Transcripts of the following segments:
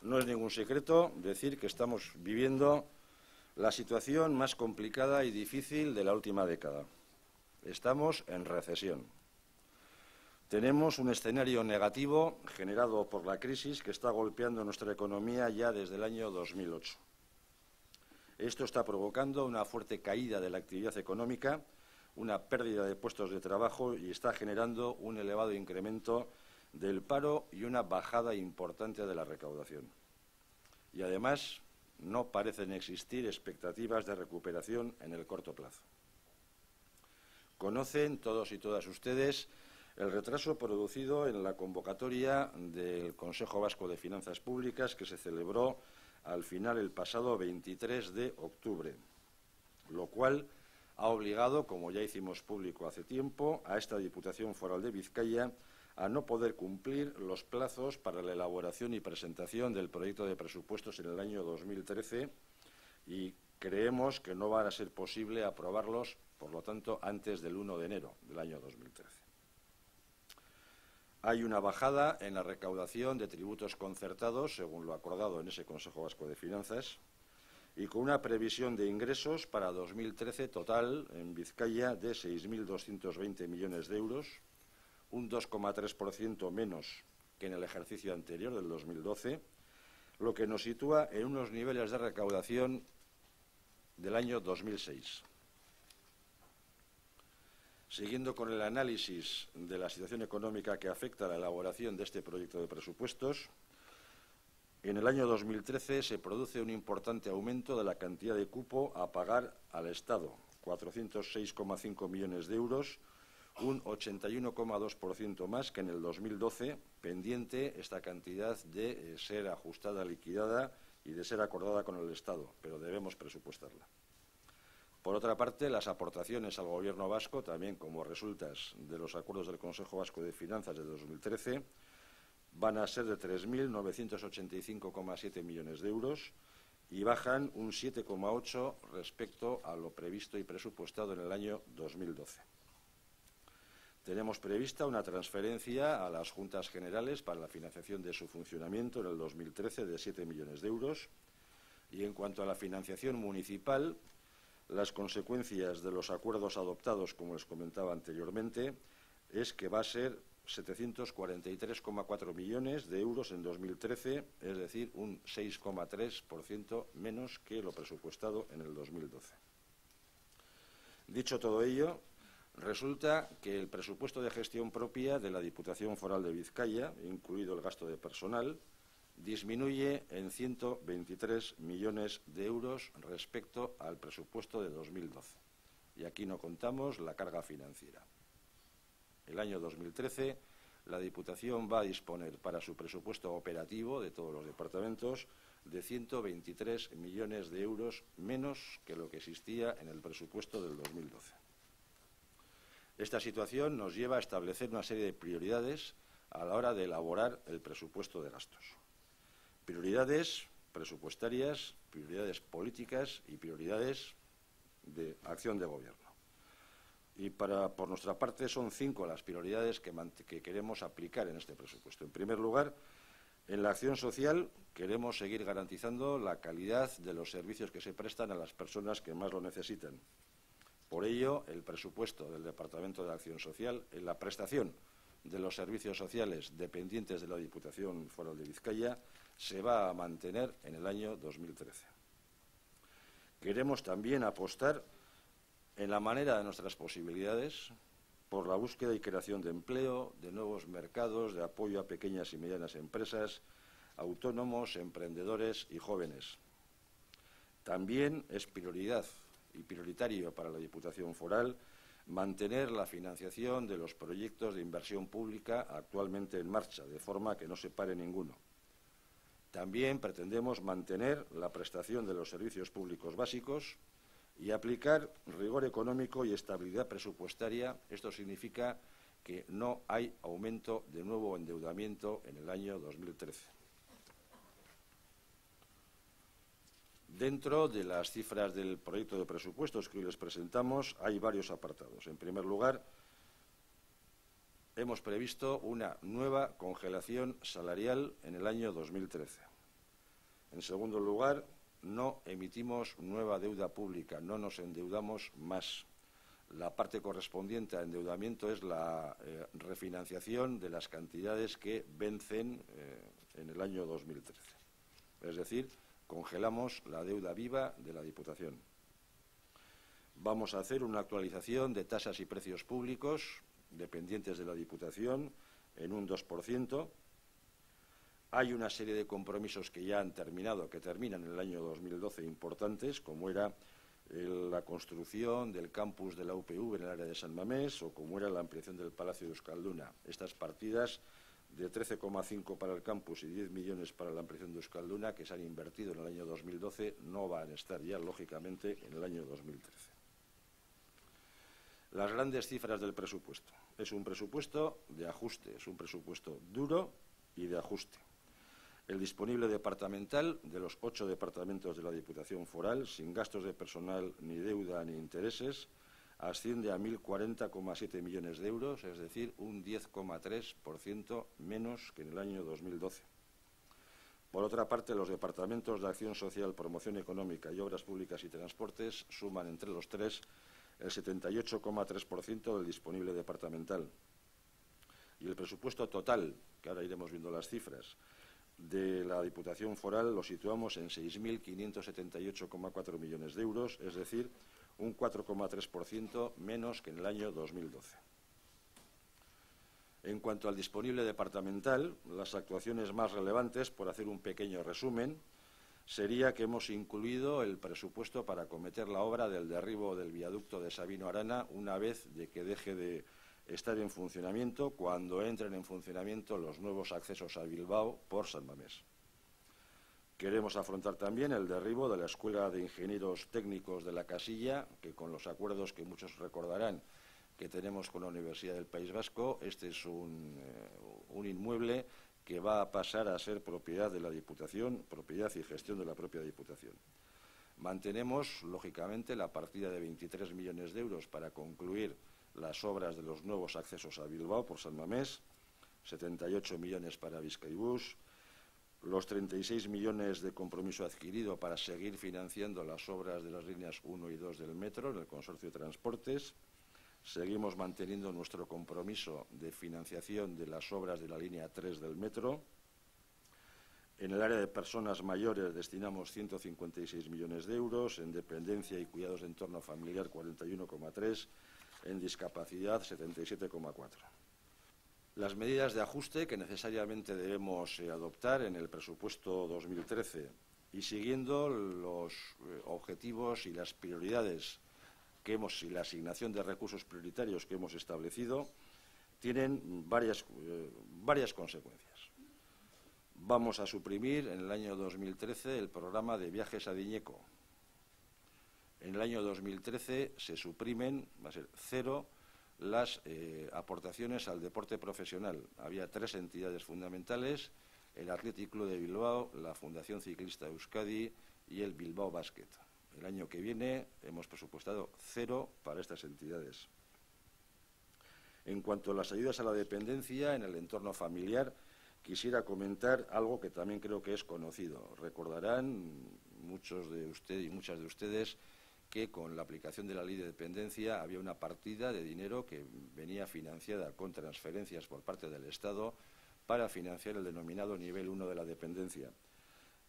no es ningún secreto decir que estamos viviendo la situación más complicada y difícil de la última década. Estamos en recesión. Tenemos un escenario negativo generado por la crisis que está golpeando nuestra economía ya desde el año 2008. Esto está provocando una fuerte caída de la actividad económica, una pérdida de puestos de trabajo y está generando un elevado incremento del paro y una bajada importante de la recaudación. Y además, no parecen existir expectativas de recuperación en el corto plazo. Conocen todos y todas ustedes el retraso producido en la convocatoria del Consejo Vasco de Finanzas Públicas que se celebró al final el pasado 23 de octubre, lo cual ha obligado, como ya hicimos público hace tiempo, a esta Diputación Foral de Vizcaya a no poder cumplir los plazos para la elaboración y presentación del proyecto de presupuestos en el año 2013 y creemos que no va a ser posible aprobarlos, por lo tanto, antes del 1 de enero del año 2013. Hay una bajada en la recaudación de tributos concertados, según lo acordado en ese Consejo Vasco de Finanzas, y con una previsión de ingresos para 2013 total en Vizcaya de 6.220 millones de euros, un 2,3% menos que en el ejercicio anterior del 2012, lo que nos sitúa en unos niveles de recaudación del año 2006. Siguiendo con el análisis de la situación económica que afecta a la elaboración de este proyecto de presupuestos, en el año 2013 se produce un importante aumento de la cantidad de cupo a pagar al Estado, 406,5 millones de euros, un 81,2% más que en el 2012, pendiente esta cantidad de ser ajustada, liquidada y de ser acordada con el Estado, pero debemos presupuestarla. Por otra parte, las aportaciones al Gobierno vasco, también como resultas de los acuerdos del Consejo Vasco de Finanzas de 2013, van a ser de 3.985,7 millones de euros y bajan un 7,8% respecto a lo previsto y presupuestado en el año 2012. Tenemos prevista una transferencia a las Juntas Generales para la financiación de su funcionamiento en el 2013 de 7 millones de euros y en cuanto a la financiación municipal, las consecuencias de los acuerdos adoptados, como les comentaba anteriormente, es que va a ser 743,4 millones de euros en 2013, es decir, un 6,3% menos que lo presupuestado en el 2012. Dicho todo ello, resulta que el presupuesto de gestión propia de la Diputación Foral de Vizcaya, incluido el gasto de personal, disminuye en 123 millones de euros respecto al presupuesto de 2012. Y aquí no contamos la carga financiera. El año 2013, la Diputación va a disponer para su presupuesto operativo de todos los departamentos de 123 millones de euros menos que lo que existía en el presupuesto del 2012. Esta situación nos lleva a establecer una serie de prioridades a la hora de elaborar el presupuesto de gastos. Prioridades presupuestarias, prioridades políticas y prioridades de acción de gobierno. Y por nuestra parte son 5 las prioridades que queremos aplicar en este presupuesto. En primer lugar, en la acción social queremos seguir garantizando la calidad de los servicios que se prestan a las personas que más lo necesitan. Por ello, el presupuesto del Departamento de Acción Social en la prestación de los servicios sociales dependientes de la Diputación Foral de Vizcaya se va a mantener en el año 2013. Queremos también apostar en la manera de nuestras posibilidades por la búsqueda y creación de empleo, de nuevos mercados, de apoyo a pequeñas y medianas empresas, autónomos, emprendedores y jóvenes. También es prioridad y prioritario para la Diputación Foral mantener la financiación de los proyectos de inversión pública actualmente en marcha, de forma que no se pare ninguno. También pretendemos mantener la prestación de los servicios públicos básicos y aplicar rigor económico y estabilidad presupuestaria. Esto significa que no hay aumento de nuevo endeudamiento en el año 2013. Dentro de las cifras del proyecto de presupuestos que hoy les presentamos hay varios apartados. En primer lugar, hemos previsto una nueva congelación salarial en el año 2013. En segundo lugar, no emitimos nueva deuda pública, no nos endeudamos más. La parte correspondiente a endeudamiento es la refinanciación de las cantidades que vencen en el año 2013. Es decir, congelamos la deuda viva de la Diputación. Vamos a hacer una actualización de tasas y precios públicos dependientes de la Diputación en un 2%. Hay una serie de compromisos que ya han terminado, que terminan en el año 2012 importantes, como era la construcción del campus de la UPV en el área de San Mamés o como era la ampliación del Palacio de Euskalduna. Estas partidas de 13,5 para el campus y 10 millones para la ampliación de Euskalduna que se han invertido en el año 2012 no van a estar ya, lógicamente, en el año 2013. Las grandes cifras del presupuesto. Es un presupuesto de ajuste, es un presupuesto duro y de ajuste. El disponible departamental de los 8 departamentos de la Diputación Foral, sin gastos de personal, ni deuda, ni intereses, asciende a 1.040,7 millones de euros, es decir, un 10,3% menos que en el año 2012. Por otra parte, los departamentos de Acción Social, Promoción Económica y Obras Públicas y Transportes suman entre los tres el 78,3% del disponible departamental. Y el presupuesto total, que ahora iremos viendo las cifras, de la Diputación Foral lo situamos en 6.578,4 millones de euros, es decir, un 4,3% menos que en el año 2012. En cuanto al disponible departamental, las actuaciones más relevantes, por hacer un pequeño resumen, sería que hemos incluido el presupuesto para acometer la obra del derribo del viaducto de Sabino Arana una vez de que deje de estar en funcionamiento, cuando entren en funcionamiento los nuevos accesos a Bilbao por San Mamés. Queremos afrontar también el derribo de la Escuela de Ingenieros Técnicos de la Casilla, que con los acuerdos que muchos recordarán que tenemos con la Universidad del País Vasco, este es un inmueble que va a pasar a ser propiedad de la Diputación, propiedad y gestión de la propia Diputación. Mantenemos, lógicamente, la partida de 23 millones de euros para concluir las obras de los nuevos accesos a Bilbao por San Mamés, 78 millones para Bizkaibus, los 36 millones de compromiso adquirido para seguir financiando las obras de las líneas 1 y 2 del metro en el Consorcio de Transportes. Seguimos manteniendo nuestro compromiso de financiación de las obras de la línea 3 del metro. En el área de personas mayores destinamos 156 millones de euros, en dependencia y cuidados de entorno familiar 41,3, en discapacidad 77,4. Las medidas de ajuste que necesariamente debemos adoptar en el presupuesto 2013 y siguiendo los objetivos y las prioridades y la asignación de recursos prioritarios que hemos establecido, tienen varias consecuencias. Vamos a suprimir en el año 2013 el programa de viajes a Diñeco. En el año 2013 se suprimen, va a ser cero, las aportaciones al deporte profesional. Había 3 entidades fundamentales: el Athletic Club de Bilbao, la Fundación Ciclista Euskadi y el Bilbao Basket. El año que viene hemos presupuestado 0 para estas entidades. En cuanto a las ayudas a la dependencia en el entorno familiar, quisiera comentar algo que también creo que es conocido. Recordarán muchos de ustedes y muchas de ustedes que con la aplicación de la ley de dependencia había una partida de dinero que venía financiada con transferencias por parte del Estado para financiar el denominado nivel 1 de la dependencia.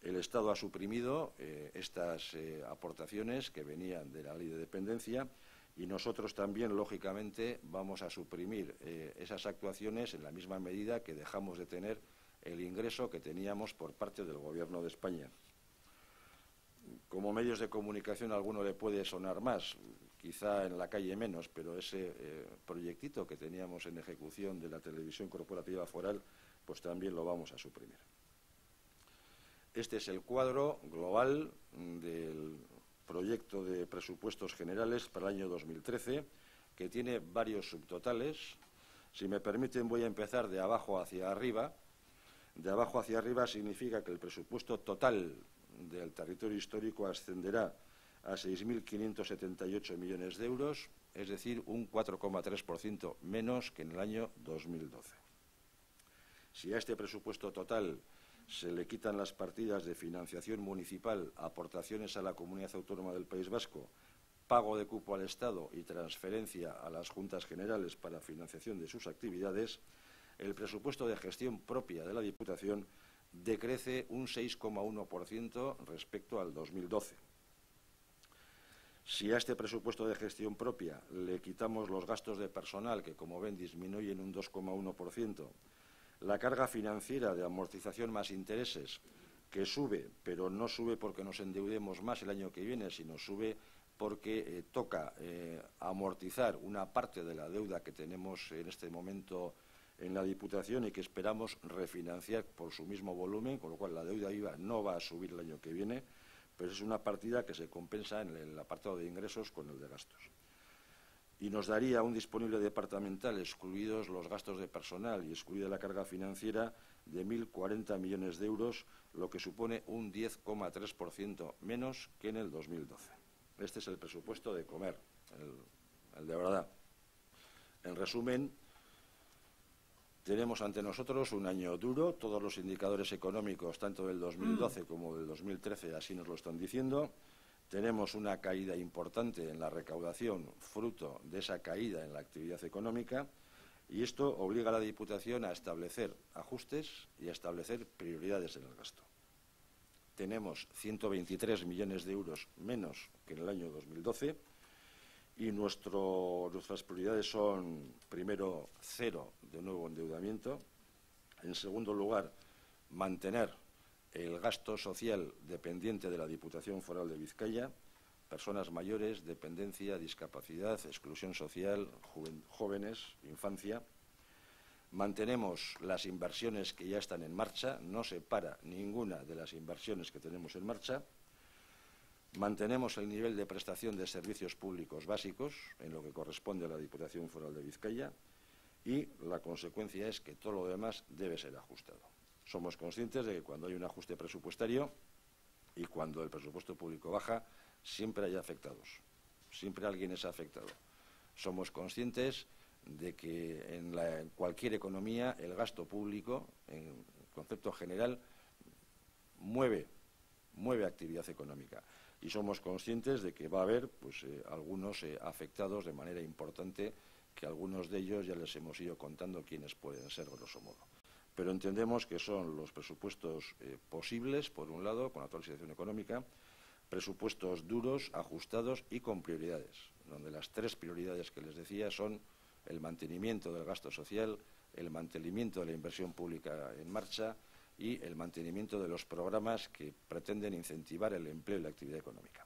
El Estado ha suprimido estas aportaciones que venían de la ley de dependencia y nosotros también, lógicamente, vamos a suprimir esas actuaciones en la misma medida que dejamos de tener el ingreso que teníamos por parte del Gobierno de España. Como medios de comunicación a alguno le puede sonar más, quizá en la calle menos, pero ese proyectito que teníamos en ejecución de la televisión corporativa foral, pues también lo vamos a suprimir. Este es el cuadro global del proyecto de presupuestos generales para el año 2013, que tiene varios subtotales. Si me permiten, voy a empezar de abajo hacia arriba. De abajo hacia arriba significa que el presupuesto total del territorio histórico ascenderá a 6.578 millones de euros, es decir, un 4,3% menos que en el año 2012. Si a este presupuesto total se le quitan las partidas de financiación municipal, aportaciones a la Comunidad Autónoma del País Vasco, pago de cupo al Estado y transferencia a las Juntas Generales para financiación de sus actividades, el presupuesto de gestión propia de la Diputación decrece un 6,1% respecto al 2012. Si a este presupuesto de gestión propia le quitamos los gastos de personal, que como ven disminuyen un 2,1%, la carga financiera de amortización más intereses, que sube, pero no sube porque nos endeudemos más el año que viene, sino sube porque toca amortizar una parte de la deuda que tenemos en este momento en la Diputación y que esperamos refinanciar por su mismo volumen, con lo cual la deuda IVA no va a subir el año que viene, pero es una partida que se compensa en el apartado de ingresos con el de gastos. Y nos daría un disponible departamental, excluidos los gastos de personal y excluida la carga financiera, de 1.040 millones de euros, lo que supone un 10,3% menos que en el 2012. Este es el presupuesto de comer, el de verdad. En resumen, tenemos ante nosotros un año duro. Todos los indicadores económicos, tanto del 2012 como del 2013, así nos lo están diciendo. Tenemos una caída importante en la recaudación, fruto de esa caída en la actividad económica, y esto obliga a la Diputación a establecer ajustes y a establecer prioridades en el gasto. Tenemos 123 millones de euros menos que en el año 2012 y nuestras prioridades son, primero, cero de nuevo endeudamiento. En segundo lugar, mantener el gasto social dependiente de la Diputación Foral de Vizcaya, personas mayores, dependencia, discapacidad, exclusión social, jóvenes, infancia. Mantenemos las inversiones que ya están en marcha, no se para ninguna de las inversiones que tenemos en marcha. Mantenemos el nivel de prestación de servicios públicos básicos, en lo que corresponde a la Diputación Foral de Vizcaya, y la consecuencia es que todo lo demás debe ser ajustado. Somos conscientes de que cuando hay un ajuste presupuestario y cuando el presupuesto público baja, siempre hay afectados, siempre alguien es afectado. Somos conscientes de que en cualquier economía el gasto público, en concepto general, mueve actividad económica. Y somos conscientes de que va a haber algunos afectados de manera importante, que algunos de ellos ya les hemos ido contando quiénes pueden ser, grosso modo. Pero entendemos que son los presupuestos posibles, por un lado, con la actual situación económica, presupuestos duros, ajustados y con prioridades, donde las tres prioridades que les decía son el mantenimiento del gasto social, el mantenimiento de la inversión pública en marcha y el mantenimiento de los programas que pretenden incentivar el empleo y la actividad económica.